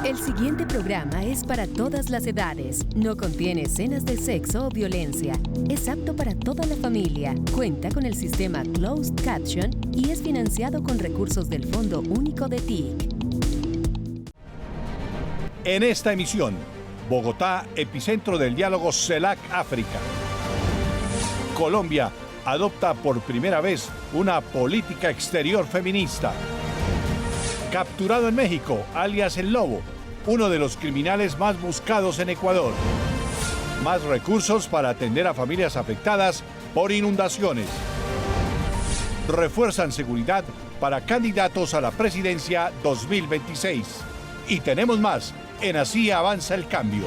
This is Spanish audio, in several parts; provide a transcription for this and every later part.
El siguiente programa es para todas las edades. No contiene escenas de sexo o violencia. Es apto para toda la familia. Cuenta con el sistema Closed Caption y es financiado con recursos del Fondo Único de TIC. En esta emisión, Bogotá, epicentro del diálogo CELAC-África. Colombia adopta por primera vez una política exterior feminista. Capturado en México, alias El Lobo, uno de los criminales más buscados en Ecuador. Más recursos para atender a familias afectadas por inundaciones. Refuerzan seguridad para candidatos a la presidencia 2026. Y tenemos más en Así Avanza el Cambio.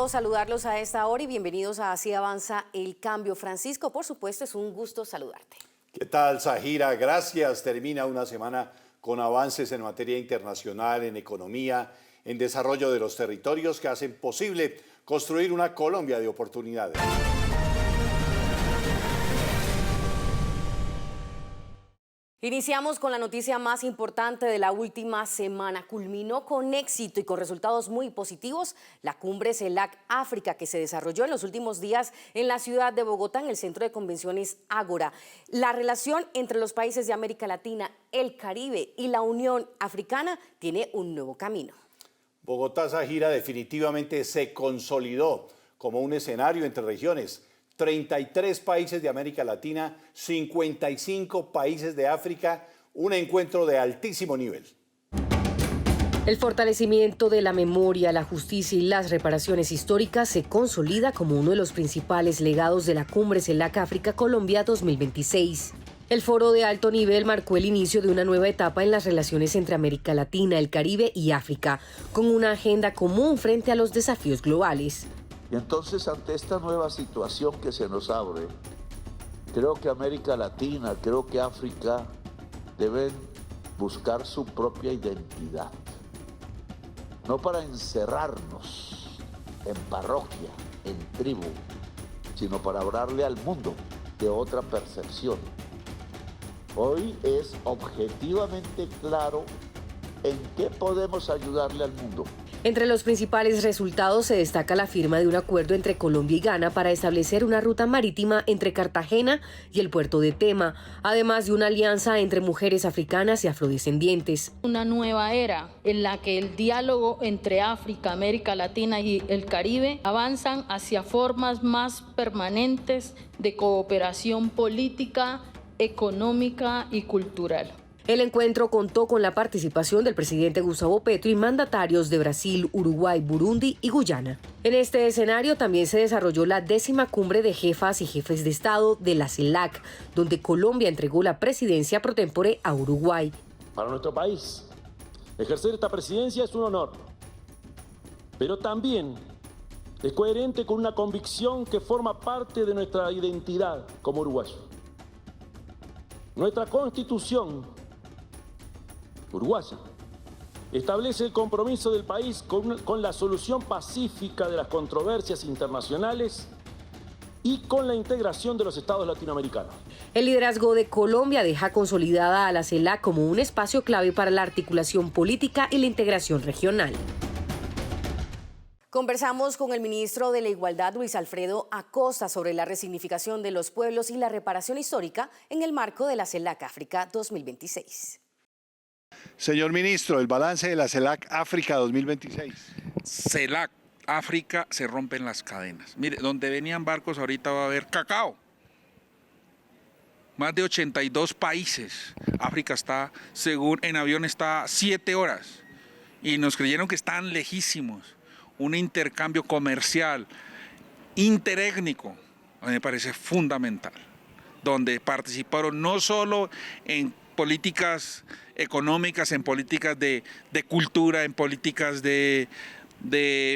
Saludarlos a esta hora y bienvenidos a Así Avanza el Cambio. Francisco, por supuesto, es un gusto saludarte. ¿Qué tal, Zahira? Gracias. Termina una semana con avances en materia internacional, en economía, en desarrollo de los territorios que hacen posible construir una Colombia de oportunidades. Iniciamos con la noticia más importante de la última semana. Culminó con éxito y con resultados muy positivos la cumbre CELAC-África que se desarrolló en los últimos días en la ciudad de Bogotá, en el Centro de Convenciones Ágora. La relación entre los países de América Latina, el Caribe y la Unión Africana tiene un nuevo camino. Bogotá, Zahira, definitivamente se consolidó como un escenario entre regiones. 33 países de América Latina, 55 países de África, un encuentro de altísimo nivel. El fortalecimiento de la memoria, la justicia y las reparaciones históricas se consolida como uno de los principales legados de la cumbre CELAC-África Colombia 2026. El foro de alto nivel marcó el inicio de una nueva etapa en las relaciones entre América Latina, el Caribe y África, con una agenda común frente a los desafíos globales. Y entonces, ante esta nueva situación que se nos abre, creo que América Latina, creo que África deben buscar su propia identidad. No para encerrarnos en parroquia, en tribu, sino para hablarle al mundo de otra percepción. Hoy es objetivamente claro en qué podemos ayudarle al mundo. Entre los principales resultados se destaca la firma de un acuerdo entre Colombia y Ghana para establecer una ruta marítima entre Cartagena y el puerto de Tema, además de una alianza entre mujeres africanas y afrodescendientes. Una nueva era en la que el diálogo entre África, América Latina y el Caribe avanzan hacia formas más permanentes de cooperación política, económica y cultural. El encuentro contó con la participación del presidente Gustavo Petro y mandatarios de Brasil, Uruguay, Burundi y Guyana. En este escenario también se desarrolló la 10ª cumbre de jefas y jefes de Estado de la CELAC, donde Colombia entregó la presidencia pro tempore a Uruguay. Para nuestro país, ejercer esta presidencia es un honor, pero también es coherente con una convicción que forma parte de nuestra identidad como uruguayos. Nuestra Constitución uruguaya establece el compromiso del país con la solución pacífica de las controversias internacionales y con la integración de los estados latinoamericanos. El liderazgo de Colombia deja consolidada a la CELAC como un espacio clave para la articulación política y la integración regional. Conversamos con el ministro de la Igualdad, Luis Alfredo Acosta, sobre la resignificación de los pueblos y la reparación histórica en el marco de la CELAC-África 2026. Señor ministro, el balance de la CELAC-África 2026. CELAC-África se rompen las cadenas. Mire, donde venían barcos ahorita va a haber cacao. Más de 82 países. África está, según en avión, está 7 horas. Y nos creyeron que están lejísimos. Un intercambio comercial, interétnico, me parece fundamental. Donde participaron no solo en políticas económicas, en políticas de cultura, en políticas de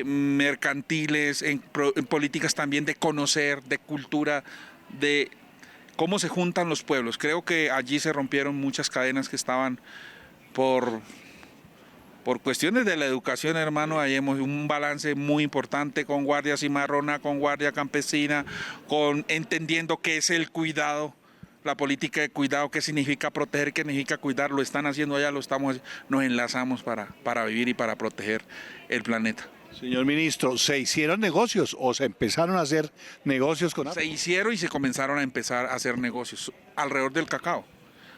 mercantiles, en políticas también de conocer, de cultura, de cómo se juntan los pueblos. Creo que allí se rompieron muchas cadenas que estaban por cuestiones de la educación, hermano. Ahí hemos un balance muy importante con Guardia Cimarrona, con Guardia Campesina, con entendiendo qué es el cuidado, la política de cuidado, qué significa proteger, qué significa cuidar. Lo están haciendo allá, lo estamos haciendo. Nos enlazamos para vivir y para proteger el planeta. Señor ministro, ¿se hicieron negocios o se empezaron a hacer negocios con Se África? hicieron y se comenzaron a empezar a hacer negocios alrededor del cacao.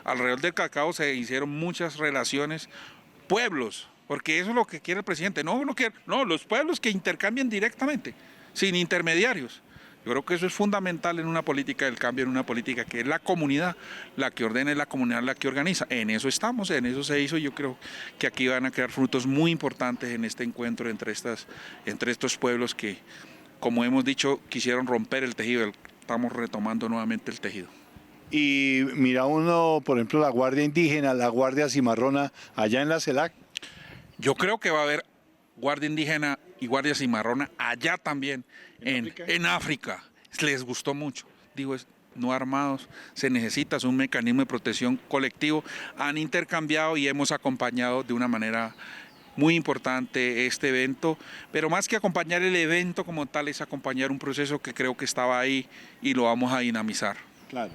Alrededor del cacao se hicieron muchas relaciones, pueblos, porque eso es lo que quiere el presidente. No, los pueblos que intercambian directamente, sin intermediarios. Yo creo que eso es fundamental en una política del cambio, en una política que es la comunidad la que ordena, es la comunidad la que organiza. En eso estamos, en eso se hizo. Yo creo que aquí van a crear frutos muy importantes en este encuentro entre estos pueblos que, como hemos dicho, quisieron romper el tejido. Estamos retomando nuevamente el tejido. Y mira uno, por ejemplo, la Guardia Indígena, la Guardia Cimarrona, allá en la CELAC. Yo creo que va a haber Guardia Indígena y Guardia Cimarrona allá también, en África. Les gustó mucho. Digo, no armados, se necesita, es un mecanismo de protección colectivo. Han intercambiado y hemos acompañado de una manera muy importante este evento, pero más que acompañar el evento como tal, es acompañar un proceso que creo que estaba ahí y lo vamos a dinamizar. Claro.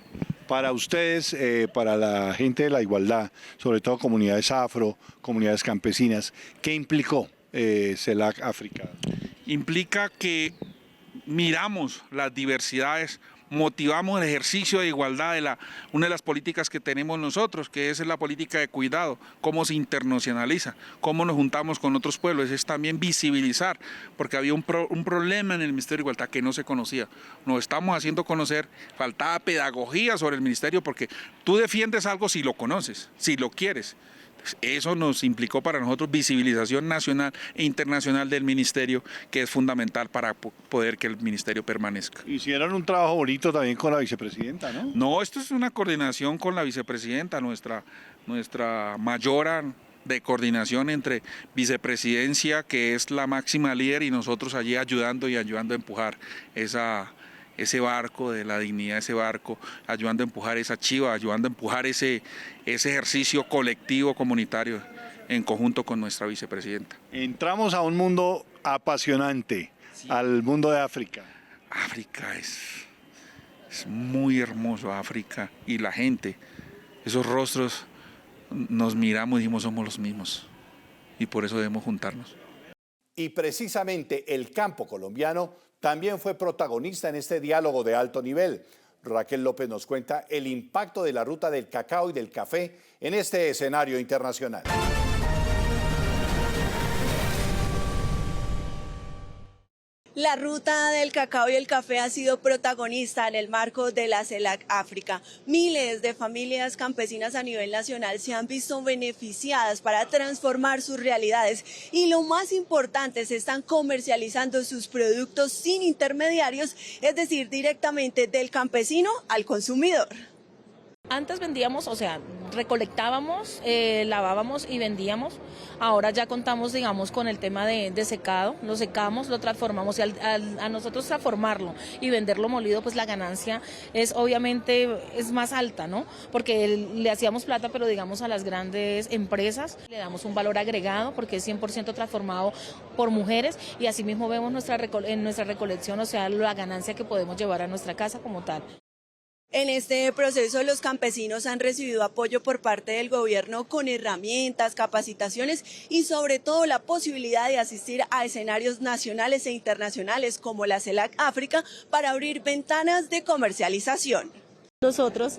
Para ustedes, para la gente de la igualdad, sobre todo comunidades afro, comunidades campesinas, ¿qué implicó CELAC África? Implica que miramos las diversidades, motivamos el ejercicio de igualdad, una de las políticas que tenemos nosotros, que es la política de cuidado, cómo se internacionaliza, cómo nos juntamos con otros pueblos, es también visibilizar, porque había un problema en el Ministerio de Igualdad que no se conocía. Nos estamos haciendo conocer, faltaba pedagogía sobre el ministerio, porque tú defiendes algo si lo conoces, si lo quieres. Eso nos implicó para nosotros visibilización nacional e internacional del ministerio, que es fundamental para poder que el ministerio permanezca. Hicieron un trabajo bonito también con la vicepresidenta, ¿no? No, esto es una coordinación con la vicepresidenta, nuestra mayora de coordinación entre vicepresidencia, que es la máxima líder, y nosotros allí ayudando a empujar ese barco de la dignidad, ese barco, ayudando a empujar esa chiva, ayudando a empujar ese ejercicio colectivo comunitario en conjunto con nuestra vicepresidenta. Entramos a un mundo apasionante, sí, al mundo de África. África es muy hermoso, África, y la gente, esos rostros, nos miramos y dijimos somos los mismos, y por eso debemos juntarnos. Y precisamente el campo colombiano también fue protagonista en este diálogo de alto nivel. Raquel López nos cuenta el impacto de la ruta del cacao y del café en este escenario internacional. La ruta del cacao y el café ha sido protagonista en el marco de la CELAC África. Miles de familias campesinas a nivel nacional se han visto beneficiadas para transformar sus realidades y lo más importante, se están comercializando sus productos sin intermediarios, es decir, directamente del campesino al consumidor. Antes vendíamos, o sea, recolectábamos, lavábamos y vendíamos. Ahora ya contamos, digamos, con el tema de secado. Lo secamos, lo transformamos y a nosotros transformarlo y venderlo molido, pues la ganancia es obviamente es más alta, ¿no? Porque le hacíamos plata, pero digamos a las grandes empresas le damos un valor agregado porque es 100% transformado por mujeres y asimismo vemos en nuestra recolección, o sea, la ganancia que podemos llevar a nuestra casa como tal. En este proceso los campesinos han recibido apoyo por parte del gobierno con herramientas, capacitaciones y sobre todo la posibilidad de asistir a escenarios nacionales e internacionales como la CELAC África para abrir ventanas de comercialización. Nosotros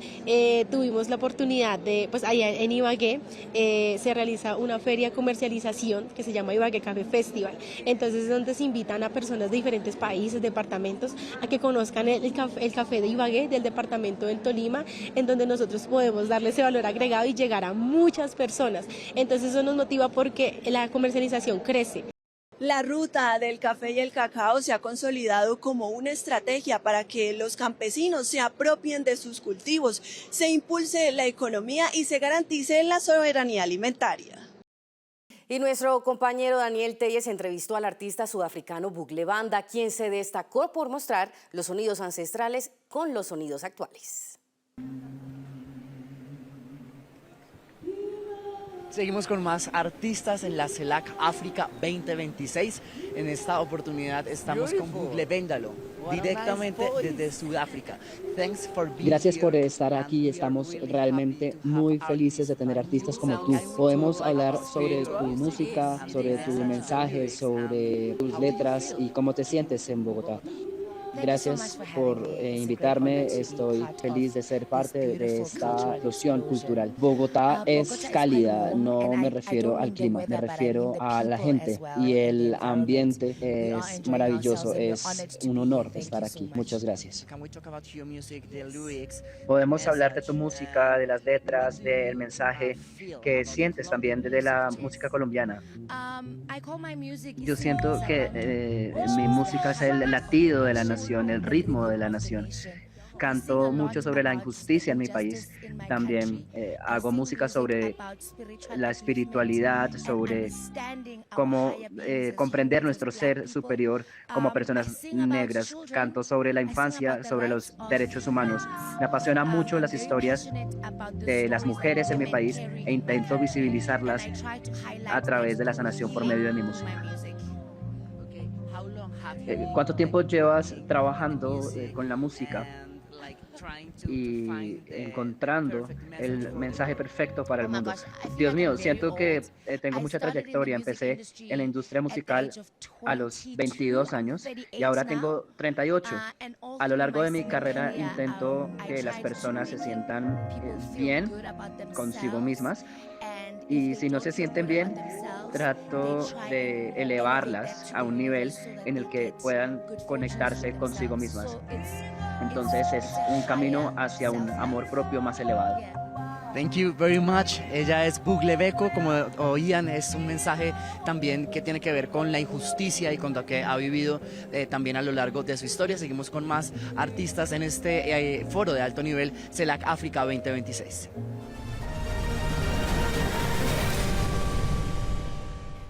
tuvimos la oportunidad de, pues allá en Ibagué se realiza una feria de comercialización que se llama Ibagué Café Festival. Entonces es donde se invitan a personas de diferentes países, departamentos, a que conozcan el café de Ibagué del departamento del Tolima, en donde nosotros podemos darle ese valor agregado y llegar a muchas personas. Entonces eso nos motiva porque la comercialización crece. La ruta del café y el cacao se ha consolidado como una estrategia para que los campesinos se apropien de sus cultivos, se impulse la economía y se garantice la soberanía alimentaria. Y nuestro compañero Daniel Telles entrevistó al artista sudafricano Bugle Banda, quien se destacó por mostrar los sonidos ancestrales con los sonidos actuales. Seguimos con más artistas en la CELAC África 2026. En esta oportunidad estamos con Bugle Véndalo, directamente desde Sudáfrica. Gracias por estar aquí. Estamos realmente muy felices de tener artistas como tú. Podemos hablar sobre tu música, sobre tu mensaje, sobre tus letras y cómo te sientes en Bogotá. Gracias por invitarme. Estoy feliz de ser parte de esta explosión cultural. Bogotá es cálida, no me refiero al clima, me refiero a la gente y el ambiente es maravilloso. Es un honor estar aquí. Muchas gracias. Podemos hablar de tu música, de las letras, del mensaje que sientes también desde la música colombiana. Yo siento que mi música es el latido de la nación, el ritmo de la nación. Canto mucho sobre la injusticia en mi país. También hago música sobre la espiritualidad, sobre cómo comprender nuestro ser superior como personas negras. Canto sobre la infancia, sobre los derechos humanos. Me apasiona mucho las historias de las mujeres en mi país e intento visibilizarlas a través de la sanación por medio de mi música. ¿Cuánto tiempo llevas trabajando con la música y encontrando el mensaje perfecto para el mundo? Dios mío, siento que tengo mucha trayectoria. Empecé en la industria musical a los 22 años y ahora tengo 38. A lo largo de mi carrera intento que las personas se sientan bien consigo mismas. Y si no se sienten bien, trato de elevarlas a un nivel en el que puedan conectarse consigo mismas. Entonces es un camino hacia un amor propio más elevado. Thank you very much. Ella es Bugle Beko, como oían, es un mensaje también que tiene que ver con la injusticia y con lo que ha vivido también a lo largo de su historia. Seguimos con más artistas en este foro de alto nivel CELAC África 2026.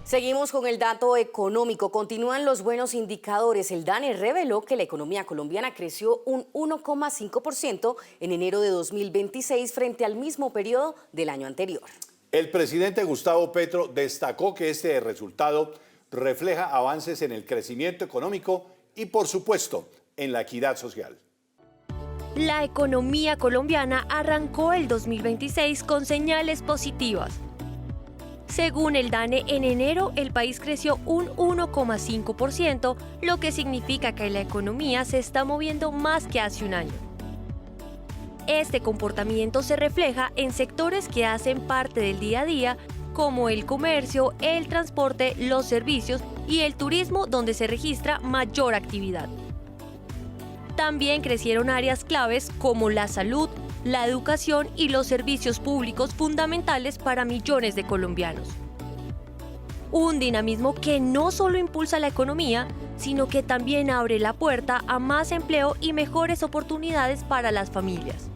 Seguimos con el dato económico. Continúan los buenos indicadores. El DANE reveló que la economía colombiana creció un 1,5% en enero de 2026 frente al mismo periodo del año anterior. El presidente Gustavo Petro destacó que este resultado refleja avances en el crecimiento económico y, por supuesto, en la equidad social. La economía colombiana arrancó el 2026 con señales positivas. Según el DANE, en enero el país creció un 1,5%, lo que significa que la economía se está moviendo más que hace un año. Este comportamiento se refleja en sectores que hacen parte del día a día, como el comercio, el transporte, los servicios y el turismo, donde se registra mayor actividad. También crecieron áreas claves como la salud, la educación y los servicios públicos fundamentales para millones de colombianos. Un dinamismo que no solo impulsa la economía, sino que también abre la puerta a más empleo y mejores oportunidades para las familias.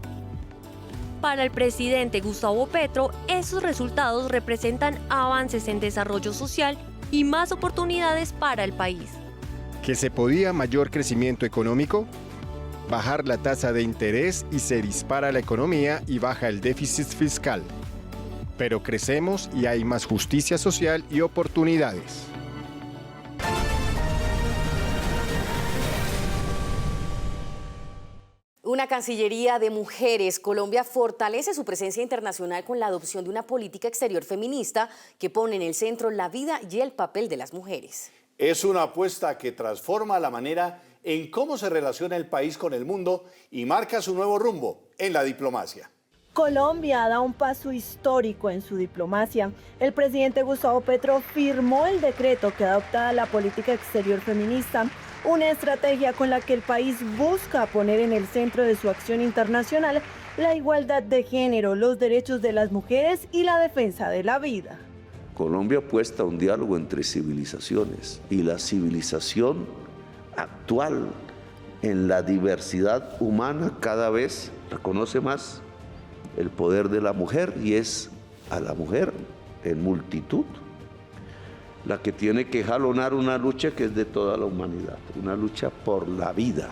Para el presidente Gustavo Petro, esos resultados representan avances en desarrollo social y más oportunidades para el país. ¿Que se podía mayor crecimiento económico? Bajar la tasa de interés y se dispara la economía y baja el déficit fiscal. Pero crecemos y hay más justicia social y oportunidades. Una Cancillería de mujeres. Colombia fortalece su presencia internacional con la adopción de una política exterior feminista que pone en el centro la vida y el papel de las mujeres. Es una apuesta que transforma la manera en cómo se relaciona el país con el mundo y marca su nuevo rumbo en la diplomacia. Colombia da un paso histórico en su diplomacia. El presidente Gustavo Petro firmó el decreto que adopta la política exterior feminista, una estrategia con la que el país busca poner en el centro de su acción internacional la igualdad de género, los derechos de las mujeres y la defensa de la vida. Colombia apuesta a un diálogo entre civilizaciones y la civilización actual en la diversidad humana cada vez reconoce más el poder de la mujer y es a la mujer en multitud la que tiene que jalonar una lucha que es de toda la humanidad, una lucha por la vida.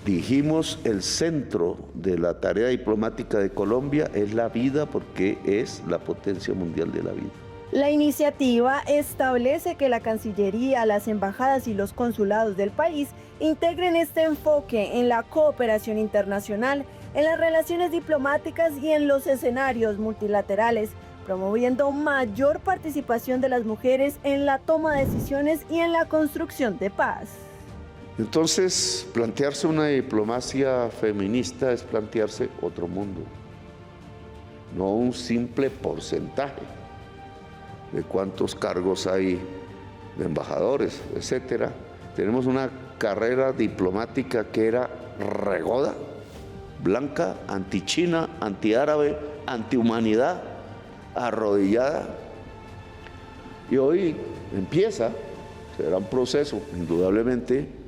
Dijimos, el centro de la tarea diplomática de Colombia es la vida, porque es la potencia mundial de la vida. La iniciativa establece que la Cancillería, las embajadas y los consulados del país integren este enfoque en la cooperación internacional, en las relaciones diplomáticas y en los escenarios multilaterales, promoviendo mayor participación de las mujeres en la toma de decisiones y en la construcción de paz. Entonces, plantearse una diplomacia feminista es plantearse otro mundo, no un simple porcentaje de cuántos cargos hay de embajadores, etcétera. Tenemos una carrera diplomática que era regoda, blanca, antichina, antiárabe, antihumanidad, arrodillada. Y hoy empieza, será un proceso, indudablemente,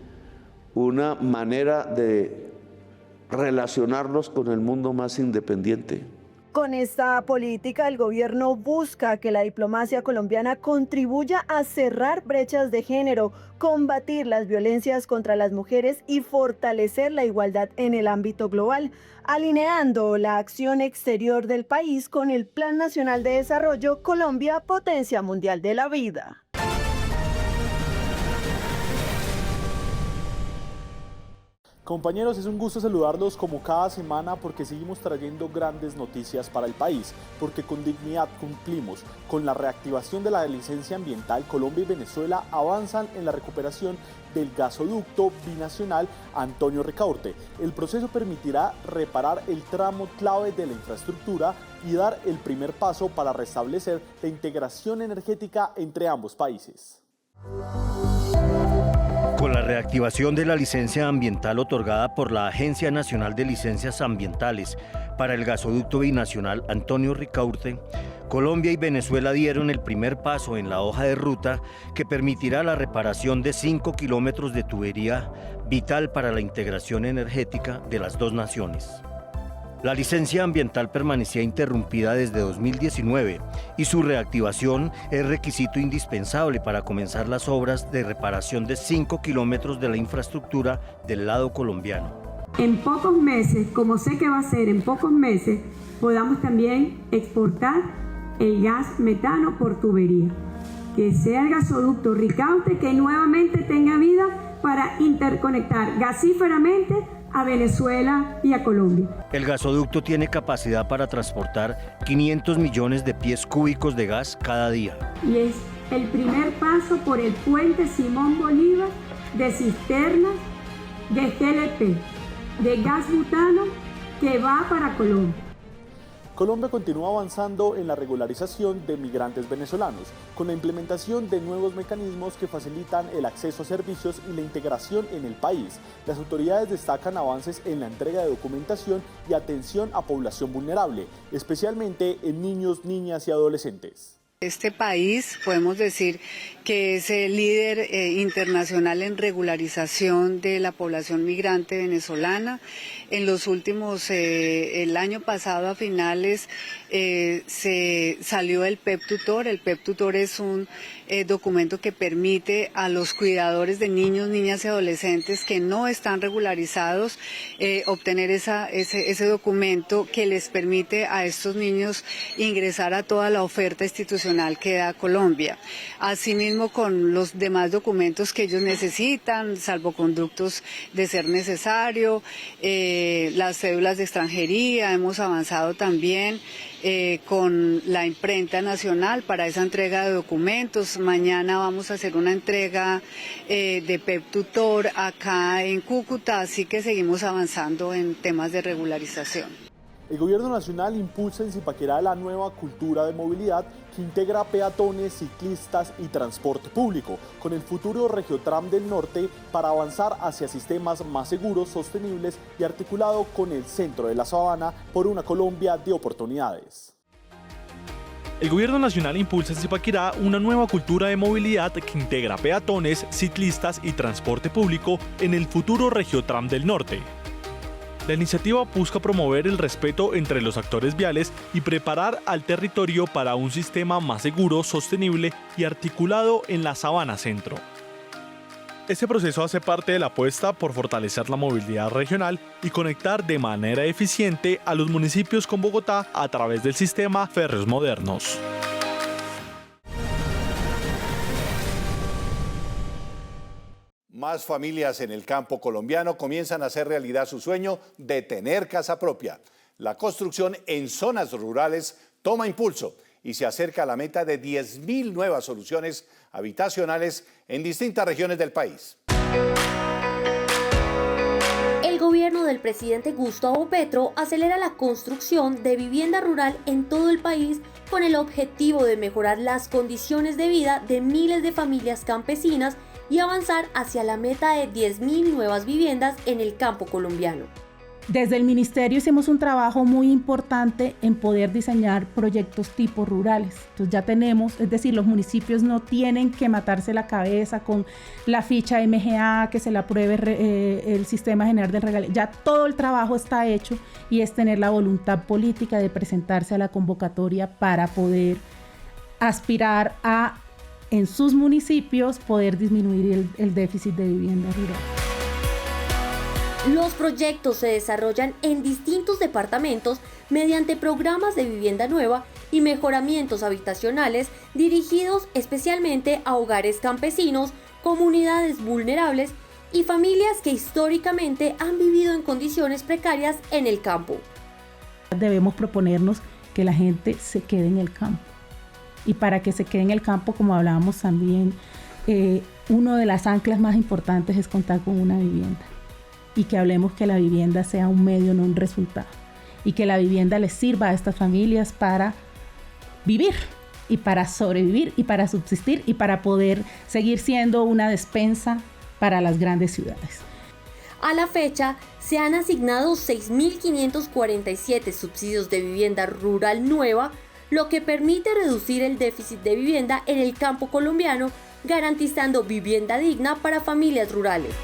una manera de relacionarnos con el mundo más independiente. Con esta política, el gobierno busca que la diplomacia colombiana contribuya a cerrar brechas de género, combatir las violencias contra las mujeres y fortalecer la igualdad en el ámbito global, alineando la acción exterior del país con el Plan Nacional de Desarrollo Colombia, Potencia Mundial de la Vida. Compañeros, es un gusto saludarlos como cada semana porque seguimos trayendo grandes noticias para el país, porque con dignidad cumplimos. Con la reactivación de la licencia ambiental, Colombia y Venezuela avanzan en la recuperación del gasoducto binacional Antonio Ricaurte. El proceso permitirá reparar el tramo clave de la infraestructura y dar el primer paso para restablecer la integración energética entre ambos países. Con la reactivación de la licencia ambiental otorgada por la Agencia Nacional de Licencias Ambientales para el gasoducto binacional Antonio Ricaurte, Colombia y Venezuela dieron el primer paso en la hoja de ruta que permitirá la reparación de 5 kilómetros de tubería vital para la integración energética de las dos naciones. La licencia ambiental permanecía interrumpida desde 2019 y su reactivación es requisito indispensable para comenzar las obras de reparación de 5 kilómetros de la infraestructura del lado colombiano. En pocos meses, como sé que va a ser en pocos meses, podamos también exportar el gas metano por tubería. Que sea el gasoducto Ricaurte que nuevamente tenga vida para interconectar gasíferamente a Venezuela y a Colombia. El gasoducto tiene capacidad para transportar 500 millones de pies cúbicos de gas cada día. Y es el primer paso por el puente Simón Bolívar de cisternas de GLP, de gas butano que va para Colombia. Colombia continúa avanzando en la regularización de migrantes venezolanos, con la implementación de nuevos mecanismos que facilitan el acceso a servicios y la integración en el país. Las autoridades destacan avances en la entrega de documentación y atención a población vulnerable, especialmente en niños, niñas y adolescentes. Este país, podemos decir que es el líder internacional en regularización de la población migrante venezolana. En los últimos, el año pasado a finales, se salió el PEP Tutor. El PEP Tutor es un documento que permite a los cuidadores de niños, niñas y adolescentes que no están regularizados obtener ese documento que les permite a estos niños ingresar a toda la oferta institucional que da Colombia. Asimismo, con los demás documentos que ellos necesitan, salvoconductos de ser necesario, las cédulas de extranjería, hemos avanzado también con la imprenta nacional para esa entrega de documentos. Mañana vamos a hacer una entrega de PEP Tutor acá en Cúcuta, así que seguimos avanzando en temas de regularización. El gobierno nacional impulsa en Zipaquirá la nueva cultura de movilidad que integra peatones, ciclistas y transporte público, con el futuro Regiotram del Norte para avanzar hacia sistemas más seguros, sostenibles y articulado con el centro de la sabana por una Colombia de oportunidades. El gobierno nacional impulsa en Zipaquirá una nueva cultura de movilidad que integra peatones, ciclistas y transporte público en el futuro Regiotram del Norte. La iniciativa busca promover el respeto entre los actores viales y preparar al territorio para un sistema más seguro, sostenible y articulado en la Sabana Centro. Este proceso hace parte de la apuesta por fortalecer la movilidad regional y conectar de manera eficiente a los municipios con Bogotá a través del sistema Férreos Modernos. Más familias en el campo colombiano comienzan a hacer realidad su sueño de tener casa propia. La construcción en zonas rurales toma impulso y se acerca a la meta de 10.000 nuevas soluciones habitacionales en distintas regiones del país. El gobierno del presidente Gustavo Petro acelera la construcción de vivienda rural en todo el país con el objetivo de mejorar las condiciones de vida de miles de familias campesinas y avanzar hacia la meta de 10.000 nuevas viviendas en el campo colombiano. Desde el ministerio hicimos un trabajo muy importante en poder diseñar proyectos tipo rurales. Entonces ya tenemos, es decir, los municipios no tienen que matarse la cabeza con la ficha MGA, que se la apruebe el sistema general del regalía. Ya todo el trabajo está hecho y es tener la voluntad política de presentarse a la convocatoria para poder aspirar a, en sus municipios, poder disminuir el déficit de vivienda rural. Los proyectos se desarrollan en distintos departamentos mediante programas de vivienda nueva y mejoramientos habitacionales dirigidos especialmente a hogares campesinos, comunidades vulnerables y familias que históricamente han vivido en condiciones precarias en el campo. Debemos proponernos que la gente se quede en el campo. Y para que se quede en el campo, como hablábamos también, una de las anclas más importantes es contar con una vivienda. Y que hablemos que la vivienda sea un medio, no un resultado. Y que la vivienda les sirva a estas familias para vivir y para sobrevivir y para subsistir y para poder seguir siendo una despensa para las grandes ciudades. A la fecha, se han asignado 6.547 subsidios de vivienda rural nueva, lo que permite reducir el déficit de vivienda en el campo colombiano, garantizando vivienda digna para familias rurales.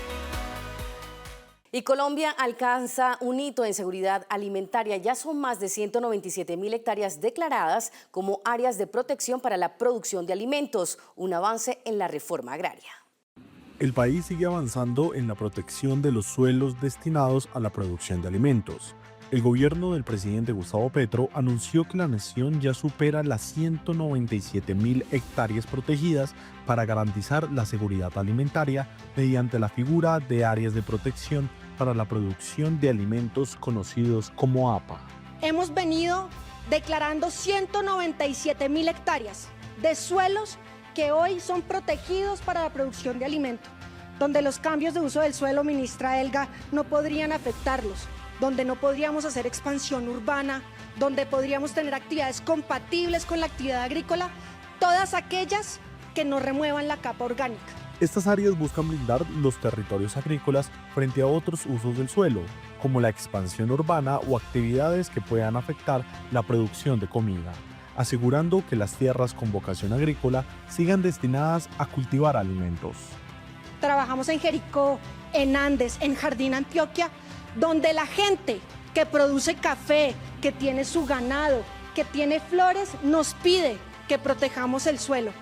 Y Colombia alcanza un hito en seguridad alimentaria. Ya son más de 197.000 hectáreas declaradas como áreas de protección para la producción de alimentos, un avance en la reforma agraria. El país sigue avanzando en la protección de los suelos destinados a la producción de alimentos. El gobierno del presidente Gustavo Petro anunció que la nación ya supera las 197.000 hectáreas protegidas para garantizar la seguridad alimentaria mediante la figura de áreas de protección para la producción de alimentos conocidos como APA. Hemos venido declarando 197.000 hectáreas de suelos que hoy son protegidos para la producción de alimentos, donde los cambios de uso del suelo, ministra Elga, no podrían afectarlos, donde no podríamos hacer expansión urbana, donde podríamos tener actividades compatibles con la actividad agrícola, todas aquellas que no remuevan la capa orgánica. Estas áreas buscan blindar los territorios agrícolas frente a otros usos del suelo, como la expansión urbana o actividades que puedan afectar la producción de comida, asegurando que las tierras con vocación agrícola sigan destinadas a cultivar alimentos. Trabajamos en Jericó, en Andes, en Jardín Antioquia, donde la gente que produce café, que tiene su ganado, que tiene flores, nos pide que protejamos el suelo,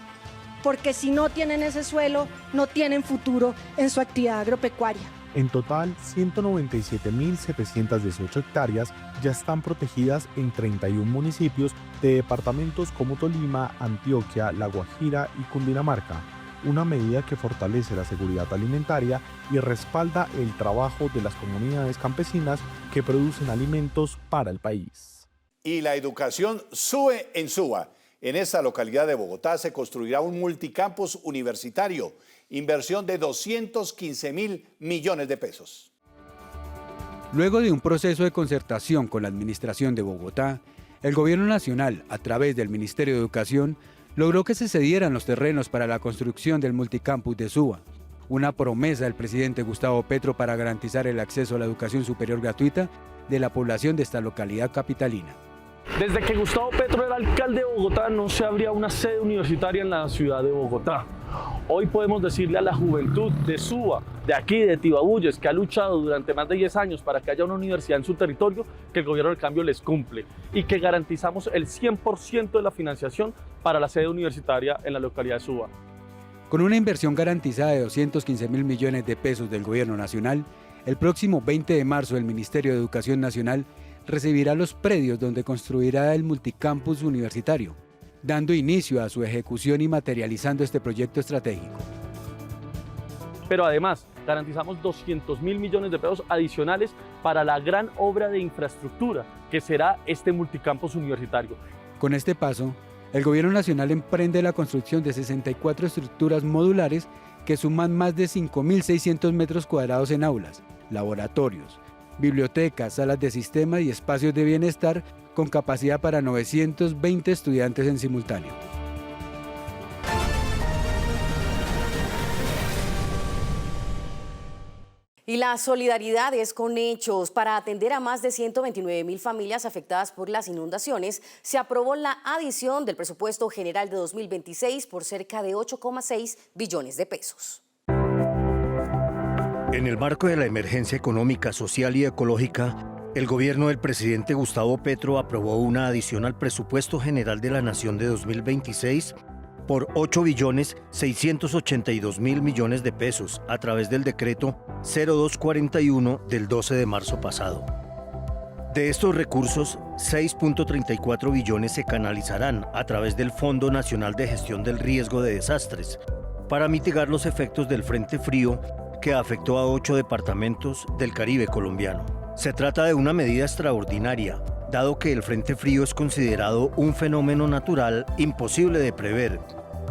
porque si no tienen ese suelo, no tienen futuro en su actividad agropecuaria. En total, 197.718 hectáreas ya están protegidas en 31 municipios de departamentos como Tolima, Antioquia, La Guajira y Cundinamarca, una medida que fortalece la seguridad alimentaria y respalda el trabajo de las comunidades campesinas que producen alimentos para el país. Y la educación sube en Suba. En esta localidad de Bogotá se construirá un multicampus universitario, inversión de 215.000 millones de pesos. Luego de un proceso de concertación con la administración de Bogotá, el Gobierno Nacional, a través del Ministerio de Educación, logró que se cedieran los terrenos para la construcción del multicampus de Suba, una promesa del presidente Gustavo Petro para garantizar el acceso a la educación superior gratuita de la población de esta localidad capitalina. Desde que Gustavo Petro era alcalde de Bogotá no se abría una sede universitaria en la ciudad de Bogotá. Hoy podemos decirle a la juventud de Suba, de aquí, de Tibabuyes, que ha luchado durante más de 10 años para que haya una universidad en su territorio, que el gobierno del cambio les cumple y que garantizamos el 100% de la financiación para la sede universitaria en la localidad de Suba. Con una inversión garantizada de 215.000 millones de pesos del Gobierno Nacional, el próximo 20 de marzo el Ministerio de Educación Nacional recibirá los predios donde construirá el multicampus universitario, dando inicio a su ejecución y materializando este proyecto estratégico. Pero además, garantizamos 200.000 millones de pesos adicionales para la gran obra de infraestructura que será este multicampus universitario. Con este paso, el Gobierno Nacional emprende la construcción de 64 estructuras modulares que suman más de 5.600 metros cuadrados en aulas, laboratorios, bibliotecas, salas de sistema y espacios de bienestar con capacidad para 920 estudiantes en simultáneo. Y la solidaridad es con hechos. Para atender a más de 129.000 familias afectadas por las inundaciones, se aprobó la adición del presupuesto general de 2026 por cerca de 8,6 billones de pesos. En el marco de la emergencia económica, social y ecológica, el gobierno del presidente Gustavo Petro aprobó una adición al presupuesto general de la Nación de 2026 por 8.682.000 millones de pesos a través del decreto 0241 del 12 de marzo pasado. De estos recursos, 6.34 billones se canalizarán a través del Fondo Nacional de Gestión del Riesgo de Desastres para mitigar los efectos del Frente Frío que afectó a 8 departamentos del Caribe colombiano. Se trata de una medida extraordinaria, dado que el Frente Frío es considerado un fenómeno natural imposible de prever.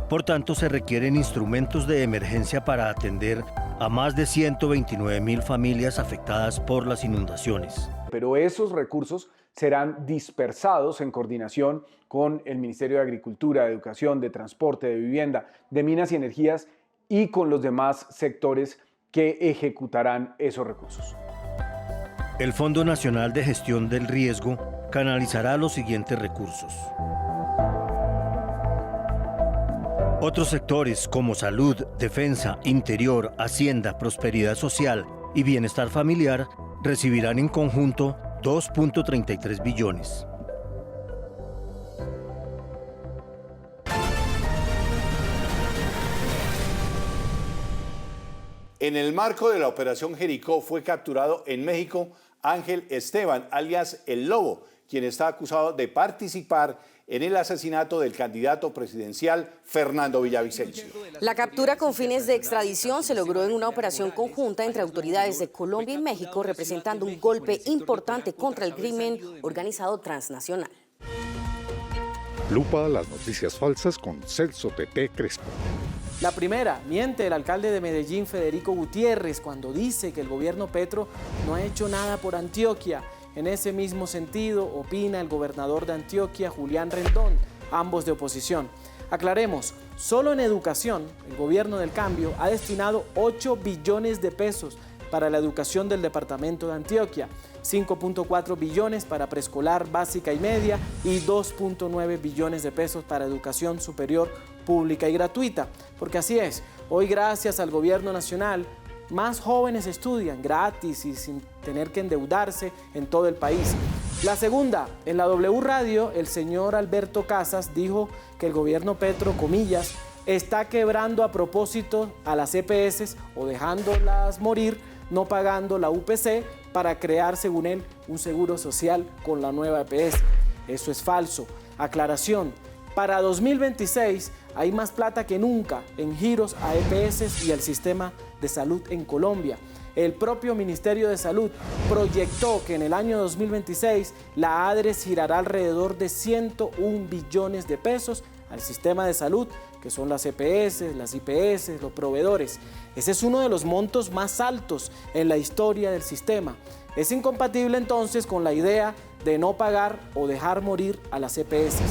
Por tanto, se requieren instrumentos de emergencia para atender a más de 129.000 familias afectadas por las inundaciones. Pero esos recursos serán dispersados en coordinación con el Ministerio de Agricultura, de Educación, de Transporte, de Vivienda, de Minas y Energías y con los demás sectores que ejecutarán esos recursos. El Fondo Nacional de Gestión del Riesgo canalizará los siguientes recursos. Otros sectores como salud, defensa, interior, hacienda, prosperidad social y bienestar familiar recibirán en conjunto 2.33 billones. En el marco de la Operación Jericó fue capturado en México Ángel Esteban, alias El Lobo, quien está acusado de participar en el asesinato del candidato presidencial Fernando Villavicencio. La captura con fines de extradición se logró en una operación conjunta entre autoridades de Colombia y México, representando un golpe importante contra el crimen organizado transnacional. Lupa las noticias falsas con Celso Teté Crespo. La primera, miente el alcalde de Medellín, Federico Gutiérrez, cuando dice que el gobierno Petro no ha hecho nada por Antioquia. En ese mismo sentido, opina el gobernador de Antioquia, Julián Rendón, ambos de oposición. Aclaremos, solo en educación, el gobierno del cambio ha destinado 8 billones de pesos para la educación del departamento de Antioquia, 5.4 billones para preescolar básica y media y 2.9 billones de pesos para educación superior pública y gratuita. Porque así es, hoy gracias al gobierno nacional, más jóvenes estudian gratis y sin tener que endeudarse en todo el país. La segunda, en la W Radio, el señor Alberto Casas dijo que el gobierno Petro, comillas, está quebrando a propósito a las EPS o dejándolas morir, no pagando la UPC para crear, según él, un seguro social con la nueva EPS. Eso es falso. Aclaración, para 2026 hay más plata que nunca en giros a EPS y al sistema de salud en Colombia. El propio Ministerio de Salud proyectó que en el año 2026 la ADRES girará alrededor de 101 billones de pesos al sistema de salud, que son las EPS, las IPS, los proveedores. Ese es uno de los montos más altos en la historia del sistema. Es incompatible entonces con la idea de no pagar o dejar morir a las EPS.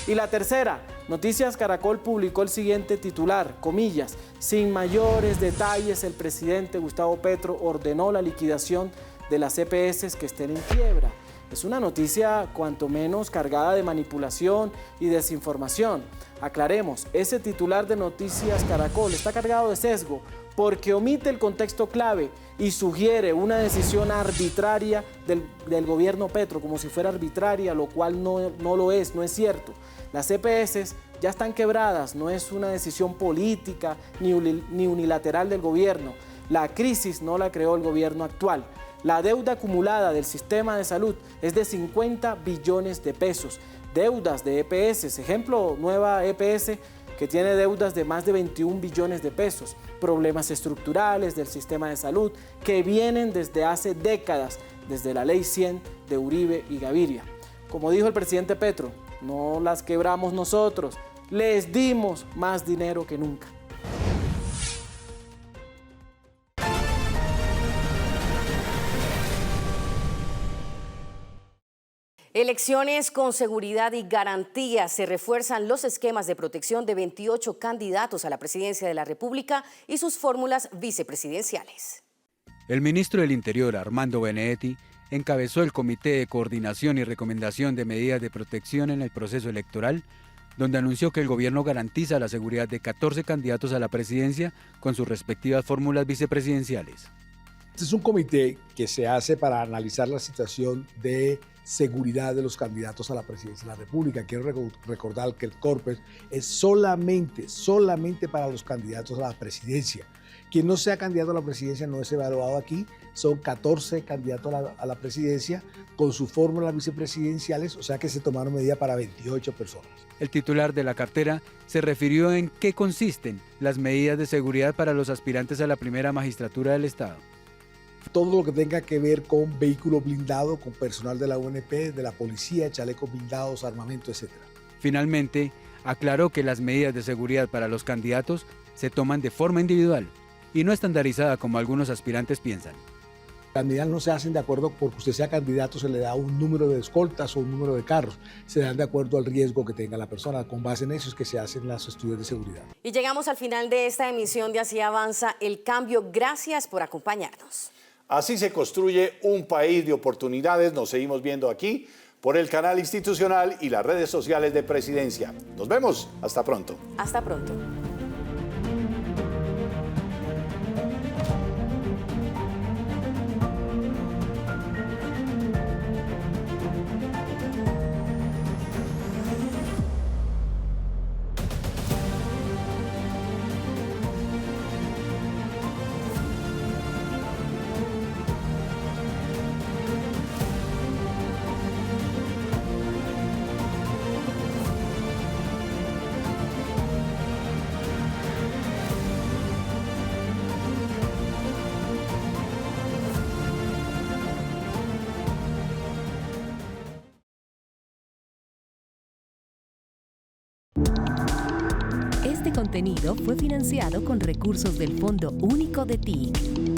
Y la tercera, Noticias Caracol publicó el siguiente titular, comillas, sin mayores detalles el presidente Gustavo Petro ordenó la liquidación de las EPS que estén en quiebra. Es una noticia cuanto menos cargada de manipulación y desinformación. Aclaremos, ese titular de Noticias Caracol está cargado de sesgo, porque omite el contexto clave y sugiere una decisión arbitraria del gobierno Petro, como si fuera arbitraria, lo cual no lo es, no es cierto. Las EPS ya están quebradas, no es una decisión política ni unilateral del gobierno. La crisis no la creó el gobierno actual. La deuda acumulada del sistema de salud es de 50 billones de pesos. Deudas de EPS, ejemplo, nueva EPS que tiene deudas de más de 21 billones de pesos. Problemas estructurales del sistema de salud que vienen desde hace décadas, desde la Ley 100 de Uribe y Gaviria. Como dijo el presidente Petro, no las quebramos nosotros, les dimos más dinero que nunca. Elecciones con seguridad y garantías. Se refuerzan los esquemas de protección de 28 candidatos a la presidencia de la República y sus fórmulas vicepresidenciales. El ministro del Interior, Armando Benedetti, encabezó el Comité de Coordinación y Recomendación de Medidas de Protección en el proceso electoral, donde anunció que el gobierno garantiza la seguridad de 14 candidatos a la presidencia con sus respectivas fórmulas vicepresidenciales. Este es un comité que se hace para analizar la situación de seguridad de los candidatos a la presidencia de la República. Quiero recordar que el CORPES es solamente para los candidatos a la presidencia. Quien no sea candidato a la presidencia no es evaluado aquí. Son 14 candidatos a la presidencia con sus fórmulas vicepresidenciales, o sea que se tomaron medidas para 28 personas. El titular de la cartera se refirió en qué consisten las medidas de seguridad para los aspirantes a la primera magistratura del Estado. Todo lo que tenga que ver con vehículo blindado, con personal de la UNP, de la policía, chalecos blindados, armamento, etc. Finalmente, aclaró que las medidas de seguridad para los candidatos se toman de forma individual y no estandarizada como algunos aspirantes piensan. Las medidas no se hacen de acuerdo porque usted sea candidato, se le da un número de escoltas o un número de carros. Se dan de acuerdo al riesgo que tenga la persona. Con base en eso es que se hacen los estudios de seguridad. Y llegamos al final de esta emisión de Así Avanza el Cambio. Gracias por acompañarnos. Así se construye un país de oportunidades. Nos seguimos viendo aquí por el canal institucional y las redes sociales de Presidencia. Nos vemos. Hasta pronto. Hasta pronto. Este contenido fue financiado con recursos del Fondo Único de TIC.